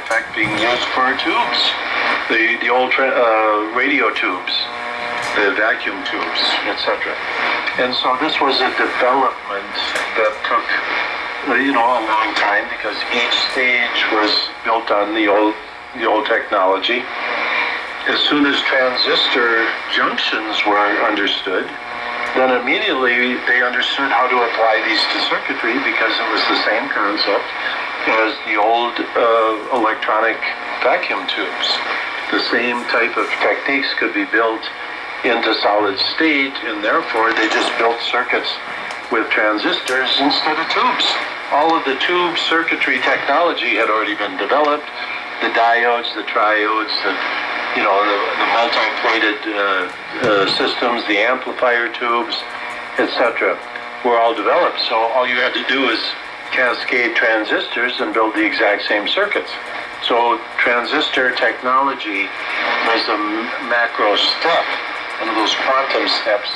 effect, being used for tubes, the old radio tubes, the vacuum tubes, etc. And so this was a development that took, a long time, because each stage was built on the old technology. As soon as transistor junctions were understood, then immediately they understood how to apply these to circuitry, because it was the same concept as the old electronic vacuum tubes. The same type of techniques could be built into solid state, and therefore they just built circuits with transistors instead of tubes. All of the tube circuitry technology had already been developed. The diodes, the triodes, the multi-plated systems, the amplifier tubes, etc. were all developed. So all you had to do is cascade transistors and build the exact same circuits. So transistor technology was a macro step, one of those quantum steps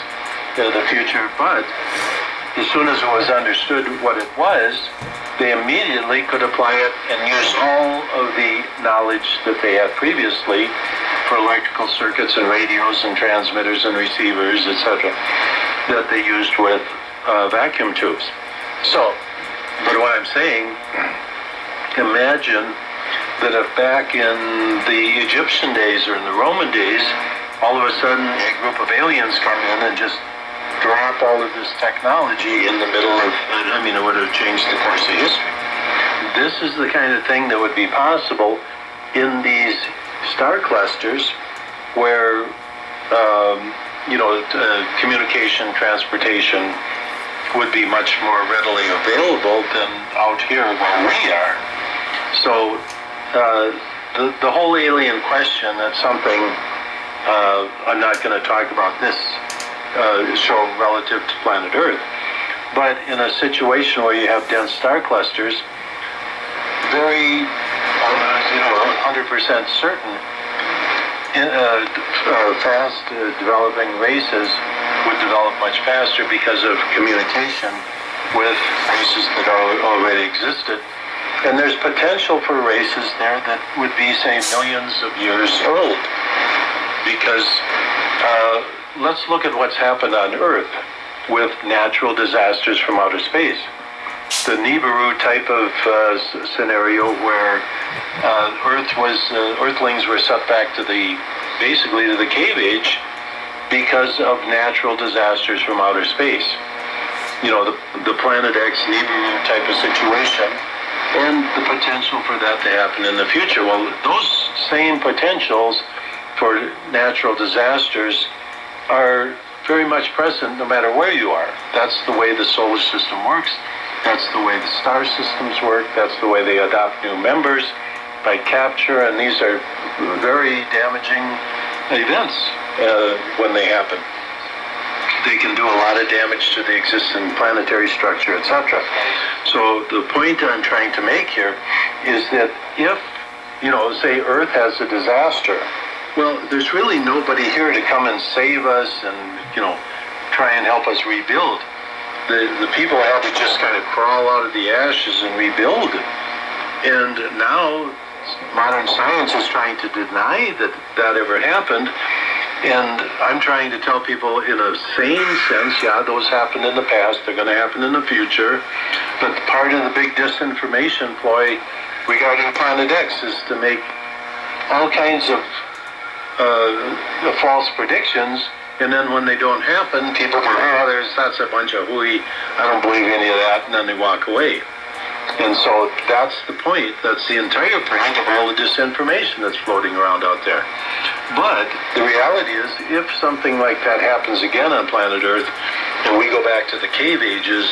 to the future. But as soon as it was understood what it was, they immediately could apply it and use all of the knowledge that they had previously for electrical circuits and radios and transmitters and receivers, etc., that they used with vacuum tubes. So, but what I'm saying, imagine that if back in the Egyptian days or in the Roman days, all of a sudden a group of aliens come in and just drop all of this technology in the middle of, it would have changed the course of history. This is the kind of thing that would be possible in these star clusters where, communication, transportation would be much more readily available than out here where we are. So the whole alien question, that's something I'm not going to talk about this show relative to planet Earth. But in a situation where you have dense star clusters, very 100% certain fast developing races would develop much faster because of communication with races that already existed. And there's potential for races there that would be, say, millions of years old. Because let's look at what's happened on Earth with natural disasters from outer space. The Nibiru type of scenario where Earthlings were set back to basically to the cave age because of natural disasters from outer space. The Planet X Nibiru type of situation, and the potential for that to happen in the future. Well, those same potentials for natural disasters are very much present no matter where you are. That's the way the solar system works. That's the way the star systems work. That's the way they adopt new members by capture, and these are very damaging events when they happen. They can do a lot of damage to the existing planetary structure, etc. So the point I'm trying to make here is that if, say Earth has a disaster, well, there's really nobody here to come and save us and, try and help us rebuild. The people had to just kind of crawl out of the ashes and rebuild. And now modern science is trying to deny that ever happened. And I'm trying to tell people in a sane sense, yeah, those happened in the past, they're going to happen in the future. But part of the big disinformation ploy regarding Planet X is to make all kinds of false predictions, and then when they don't happen, people go, that's a bunch of hooey, I don't believe any of that, and then they walk away. And so that's the point. That's the entire point of all the disinformation that's floating around out there. But the reality is, if something like that happens again on planet Earth, and we go back to the cave ages,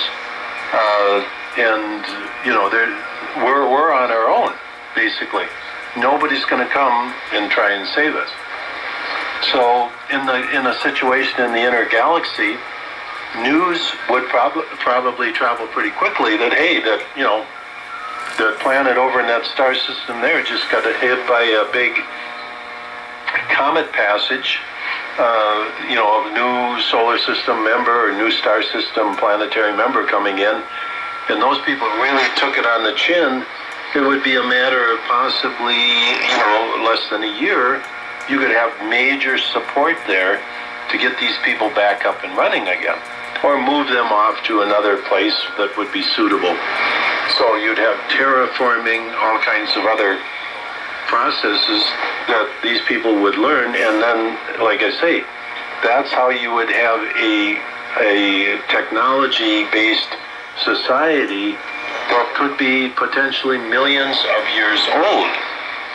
we're on our own, basically. Nobody's going to come and try and save us. So in a situation in the inner galaxy, news would probably travel pretty quickly that, hey, the planet over in that star system there just got hit by a big comet passage, of new solar system member or new star system planetary member coming in. And those people really took it on the chin it would be a matter of possibly, less than a year, you could have major support there to get these people back up and running again, or move them off to another place that would be suitable. So you'd have terraforming, all kinds of other processes that these people would learn, and then, like I say, that's how you would have a technology-based society that could be potentially millions of years old.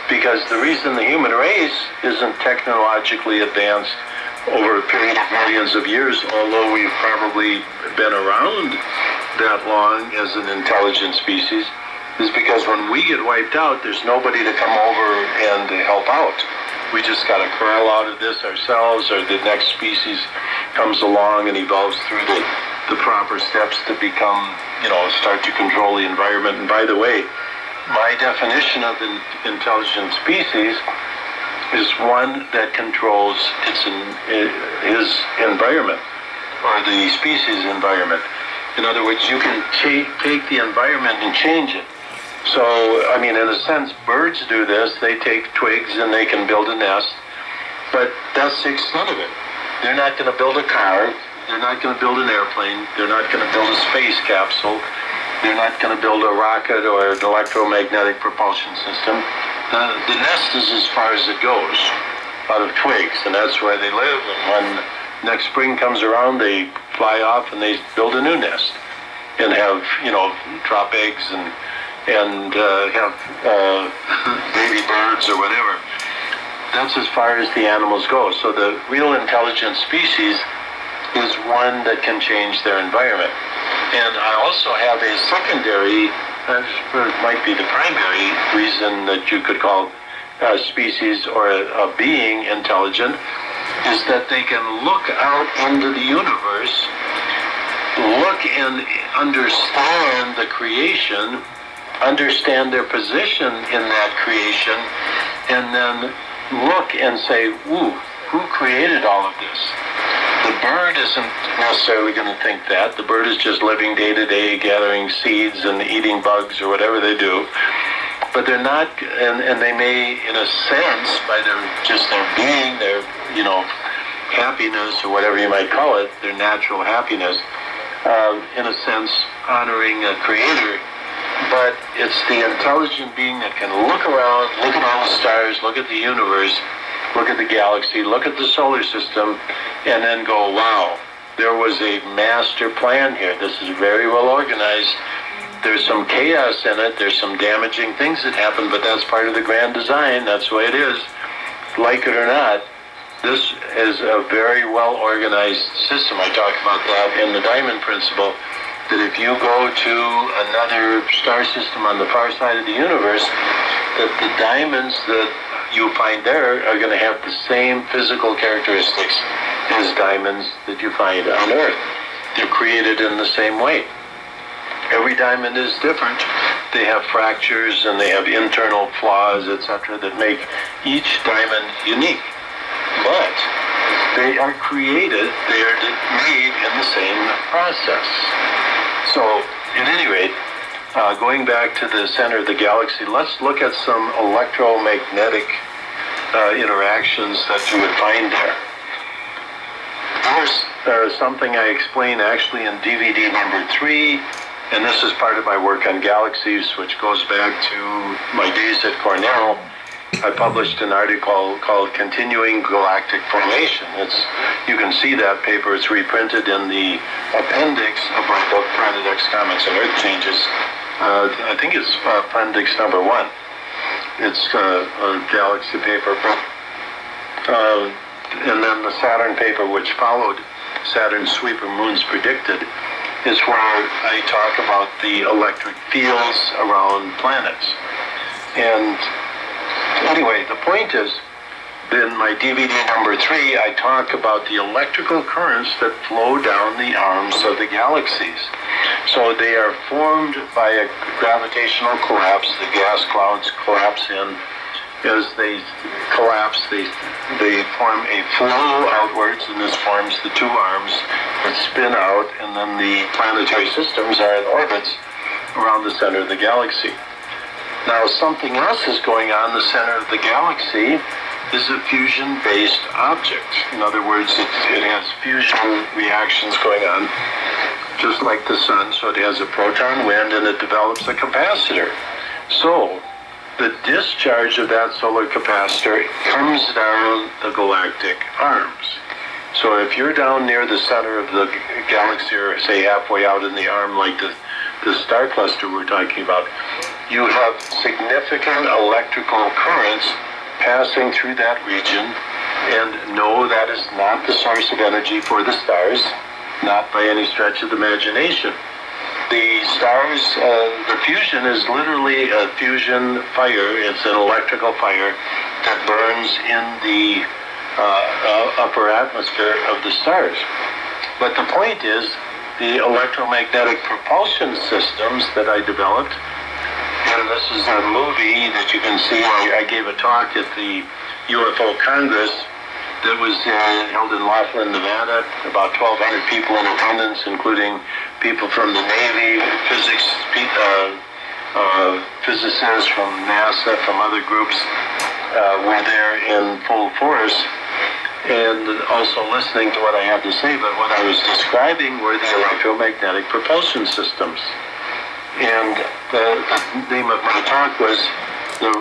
Because the reason the human race isn't technologically advanced over a period of millions of years, although we've probably been around that long as an intelligent species, is because when we get wiped out, there's nobody to come over and help out. We just got to crawl out of this ourselves, or the next species comes along and evolves through the proper steps to become, start to control the environment. And by the way, my definition of an intelligent species is one that controls his environment, or the species environment. In other words, you can take the environment and change it. So, in a sense, birds do this. They take twigs and they can build a nest, but that's the extent of it. They're not going to build a car. They're not going to build an airplane. They're not going to build a space capsule. They're not going to build a rocket or an electromagnetic propulsion system. The nest is as far as it goes, out of twigs, and that's where they live. And when next spring comes around, they fly off and they build a new nest and have, drop eggs and have baby birds or whatever. That's as far as the animals go. So the real intelligent species is one that can change their environment. And I also have a secondary, might be the primary reason that you could call a species or a being intelligent, is that they can look out into the universe, look and understand the creation, understand their position in that creation, and then look and say, ooh, who created all of this? The bird isn't necessarily going to think that. The bird is just living day to day, gathering seeds and eating bugs or whatever they do. But they're not, and they may, in a sense, by their being, their, happiness or whatever you might call it, their natural happiness, in a sense, honoring a creator. But it's the intelligent being that can look around, look at all the stars, look at the universe, look at the galaxy, look at the solar system, and then go, wow, there was a master plan here. This is very well organized. There's some chaos in it. There's some damaging things that happen, but that's part of the grand design. That's the way it is. Like it or not, this is a very well organized system. I talk about that in the diamond principle, that if you go to another star system on the far side of the universe, that the diamonds that you find there are going to have the same physical characteristics as diamonds that you find on Earth. They're created in the same way. Every diamond is different. They have fractures and they have internal flaws, etc., that make each diamond unique. But they are created, they are made in the same process. So, at any rate, going back to the center of the galaxy, let's look at some electromagnetic interactions that you would find there. There's something I explain actually in DVD number 3, and this is part of my work on galaxies, which goes back to my days at Cornell. I published an article called Continuing Galactic Formation. You can see that paper. It's reprinted in the appendix of my book, Planet X Comets and Earth Changes. I think it's appendix number 1. It's a galaxy paper. And then the Saturn paper, which followed Saturn's sweeper moons predicted, is where I talk about the electric fields around planets. And anyway, the point is, in my DVD number 3, I talk about the electrical currents that flow down the arms of the galaxies. So they are formed by a gravitational collapse. The gas clouds collapse in. As they collapse, they form a flow outwards, and this forms the two arms that spin out, and then the planetary systems are in orbits around the center of the galaxy. Now, something else is going on in the center of the galaxy is a fusion-based object. In other words, it has fusion reactions going on, just like the sun. So it has a proton wind, and it develops a capacitor. So the discharge of that solar capacitor comes down the galactic arms. So if you're down near the center of the galaxy, or say halfway out in the arm, like the star cluster we're talking about, you have significant electrical currents passing through that region, and no, that is not the source of energy for the stars, not by any stretch of the imagination. The stars, the fusion is literally a fusion fire. It's an electrical fire that burns in the upper atmosphere of the stars. But the point is, the electromagnetic propulsion systems that I developed, and this is a movie that you can see. I gave a talk at the UFO Congress that was held in Laughlin, Nevada. About 1,200 people in attendance, including people from the Navy, physicists from NASA, from other groups, were there in full force, and also listening to what I had to say. But what I was describing were the electromagnetic propulsion systems. And the name of my talk was the